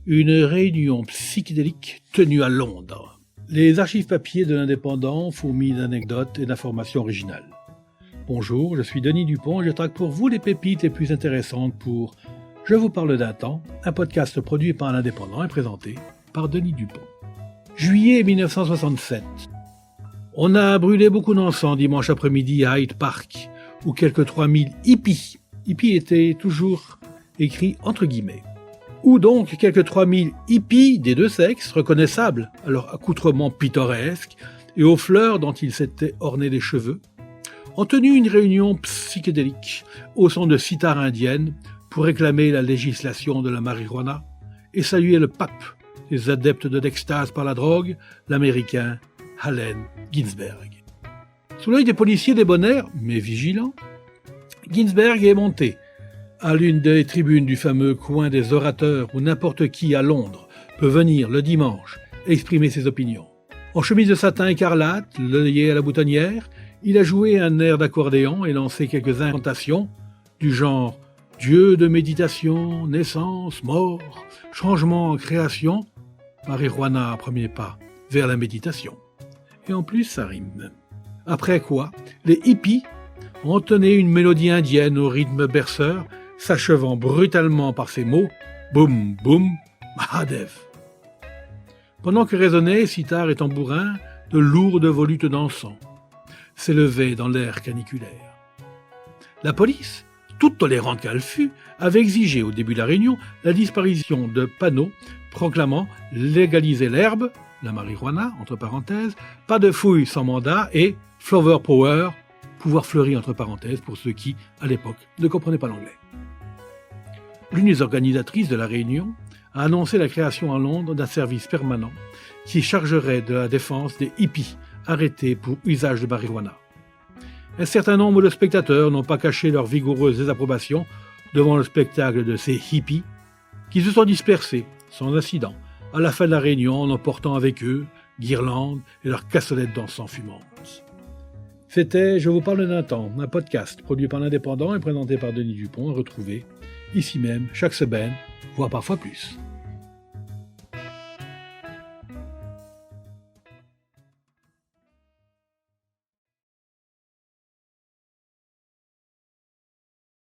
une réunion psychédélique tenue à Londres. Les archives papier de l'Indépendant fourmillent d'anecdotes et d'informations originales. Bonjour, je suis Denis Dupont et je traque pour vous les pépites les plus intéressantes pour Je vous parle d'un temps, un podcast produit par l'Indépendant et présenté par Denis Dupont. Juillet 1967. On a brûlé beaucoup d'encens dimanche après-midi à Hyde Park, où quelques 3000 hippies, hippie était toujours écrit entre guillemets, ou donc quelques 3000 hippies des deux sexes, reconnaissables à leur accoutrement pittoresque et aux fleurs dont ils s'étaient ornés les cheveux, ont tenu une réunion psychédélique au son de sitars indiennes pour réclamer la législation de la marijuana et saluer le pape des adeptes de l'extase par la drogue, l'américain Allen Ginsberg. Sous l'œil des policiers débonnaires, mais vigilants, Ginsberg est monté à l'une des tribunes du fameux coin des orateurs où n'importe qui à Londres peut venir le dimanche exprimer ses opinions. En chemise de satin écarlate, l'œillet à la boutonnière, il a joué un air d'accordéon et lancé quelques incantations du genre « Dieu de méditation, naissance, mort, changement, création, marijuana, premier pas vers la méditation ». Et en plus, ça rime. Après quoi, les hippies entonné une mélodie indienne au rythme berceur, s'achevant brutalement par ces mots « Boum, boum, Mahadev ». Pendant que résonnaient, sitar et tambourins, de lourdes volutes d'encens s'élevaient dans l'air caniculaire. La police, toute tolérante qu'elle fut, avait exigé au début de la réunion la disparition de panneaux proclamant « légaliser l'herbe », la marijuana, entre parenthèses, pas de fouilles sans mandat et « flower power », pouvoir fleuri entre parenthèses pour ceux qui, à l'époque, ne comprenaient pas l'anglais. L'une des organisatrices de la réunion a annoncé la création à Londres d'un service permanent qui chargerait de la défense des hippies arrêtés pour usage de marijuana. Un certain nombre de spectateurs n'ont pas caché leur vigoureuse désapprobation devant le spectacle de ces hippies qui se sont dispersés, sans incident, à la fin de la réunion en emportant avec eux guirlandes et leurs cassolettes d'encens fumantes. C'était Je vous parle d'un temps, un podcast produit par l'Indépendant et présenté par Denis Dupont et retrouvé ici même chaque semaine, voire parfois plus.